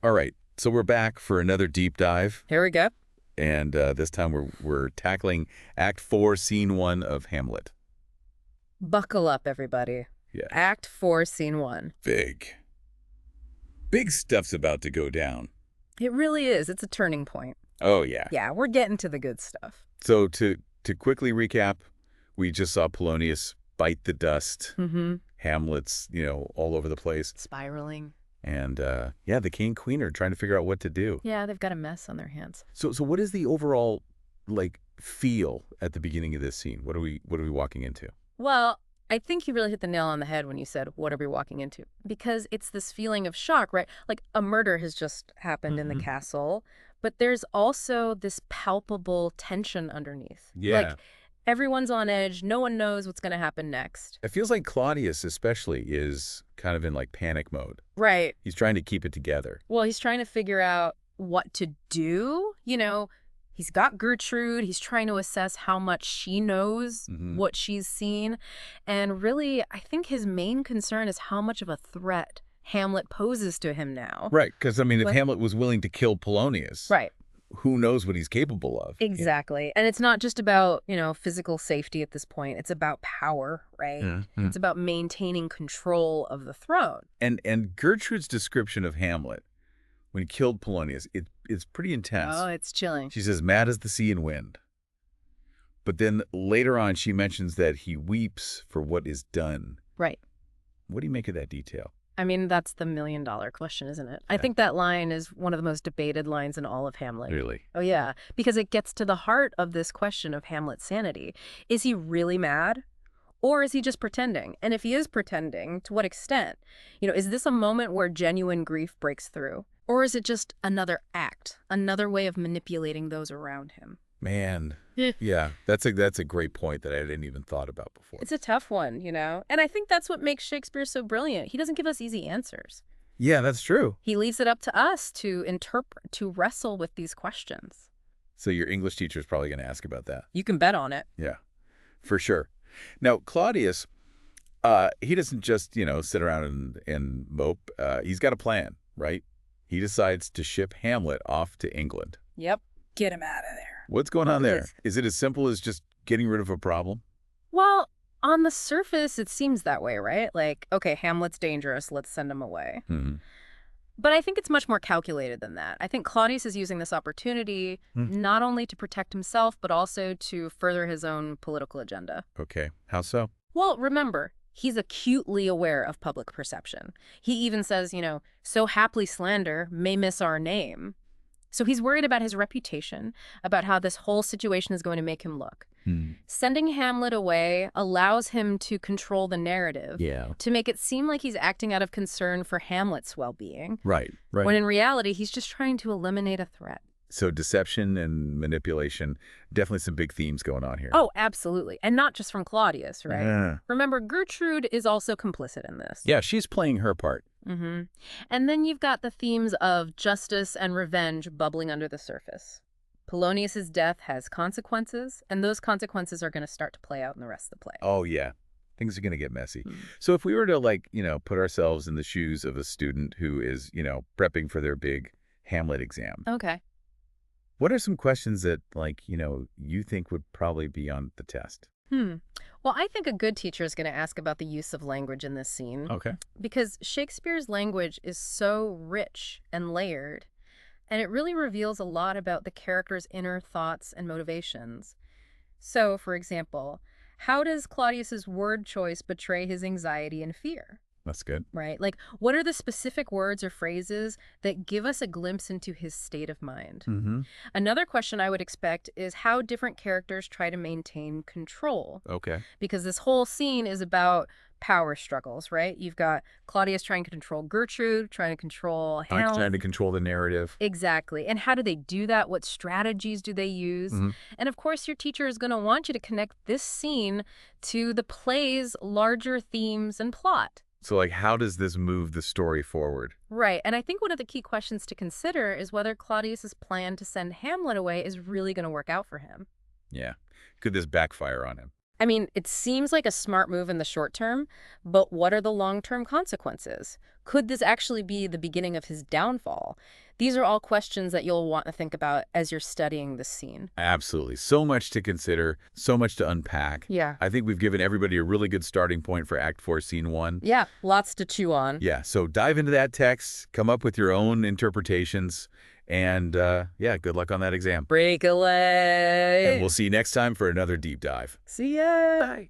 All right, so we're back for another deep dive, Here we go. and this time we're tackling Act 4, Scene 1 of Hamlet. Buckle up, everybody. Yeah, Act 4, Scene 1. big stuff's about to go down. It really is. It's a turning point. Oh yeah. Yeah, we're getting to the good stuff. So to quickly recap, we just saw Polonius bite the dust. Mm-hmm. Hamlet's all over the place, Spiraling. and yeah, the king and queen are trying to figure out what to do. Yeah, they've got a mess on their hands. So what is the overall feel at the beginning of this scene? What are we walking into? Well, I think you really hit the nail on the head when you said, what are we walking into? Because it's this feeling of shock, right? Like a murder has just happened in the castle, but there's also this palpable tension underneath. Yeah. Like everyone's on edge. No one knows what's going to happen next. It feels like Claudius especially is kind of in panic mode. Right. He's trying to keep it together. Well, he's trying to figure out what to do. He's got Gertrude. He's trying to assess how much she knows, what she's seen. And really, I think his main concern is how much of a threat Hamlet poses to him now. Right, because, if Hamlet was willing to kill Polonius, Right. who knows what he's capable of? Exactly. And it's not just about, physical safety at this point. It's about power, right? Yeah. It's about maintaining control of the throne. And Gertrude's description of Hamlet when he killed Polonius, it's pretty intense. Oh, it's chilling. She says, mad as the sea and wind. But then later on, she mentions that he weeps for what is done. Right. What do you make of that detail? I mean, that's the million-dollar question, isn't it? I think that line is one of the most debated lines in all of Hamlet. Really? Oh, yeah, because it gets to the heart of this question of Hamlet's sanity. Is he really mad? Or is he just pretending? And if he is pretending, to what extent? Is this a moment where genuine grief breaks through? Or is it just another act, another way of manipulating those around him? Man, yeah, that's a great point that I hadn't even thought about before. It's a tough one, And I think that's what makes Shakespeare so brilliant. He doesn't give us easy answers. Yeah, that's true. He leaves it up to us to interpret, to wrestle with these questions. So your English teacher is probably going to ask about that. You can bet on it. Yeah, for sure. Now, Claudius, he doesn't just, sit around and mope. He's got a plan, right? He decides to ship Hamlet off to England. Yep. Get him out of there. What's going on there? Is it as simple as just getting rid of a problem? Well, on the surface, it seems that way, right? Like, okay, Hamlet's dangerous. Let's send him away. Mm-hmm. But I think it's much more calculated than that. I think Claudius is using this opportunity not only to protect himself, but also to further his own political agenda. Okay. How so? Well, remember, he's acutely aware of public perception. He even says, so haply slander may miss our name. So he's worried about his reputation, about how this whole situation is going to make him look. Sending Hamlet away allows him to control the narrative, to make it seem like he's acting out of concern for Hamlet's well-being. Right. When in reality, he's just trying to eliminate a threat. So deception and manipulation, definitely some big themes going on here. Oh, absolutely. And not just from Claudius, right? Yeah. Remember, Gertrude is also complicit in this. Yeah, she's playing her part. And then you've got the themes of justice and revenge bubbling under the surface. Polonius's death has consequences, and those consequences are going to start to play out in the rest of the play. Oh, yeah. Things are going to get messy. So if we were to, put ourselves in the shoes of a student who is, prepping for their big Hamlet exam. Okay. What are some questions that, you think would probably be on the test? Well, I think a good teacher is going to ask about the use of language in this scene. Okay. Because Shakespeare's language is so rich and layered, and it really reveals a lot about the character's inner thoughts and motivations. So, for example, how does Claudius's word choice betray his anxiety and fear? That's good. Right? Like, what are the specific words or phrases that give us a glimpse into his state of mind? Another question I would expect is how different characters try to maintain control. Okay. Because this whole scene is about power struggles, right? You've got Claudius trying to control Gertrude, trying to control Hamlet. Trying to control the narrative. Exactly. And how do they do that? What strategies do they use? And of course, your teacher is going to want you to connect this scene to the play's larger themes and plot. So, how does this move the story forward? Right. And I think one of the key questions to consider is whether Claudius's plan to send Hamlet away is really going to work out for him. Yeah. Could this backfire on him? I mean, it seems like a smart move in the short term, but what are the long-term consequences? Could this actually be the beginning of his downfall? These are all questions that you'll want to think about as you're studying this scene. Absolutely. So much to consider, so much to unpack. Yeah. I think we've given everybody a really good starting point for Act 4, Scene 1. Yeah, lots to chew on. Yeah, so dive into that text, come up with your own interpretations, and yeah, good luck on that exam. Break a And leg. we'll see you next time for another deep dive. See ya. Bye.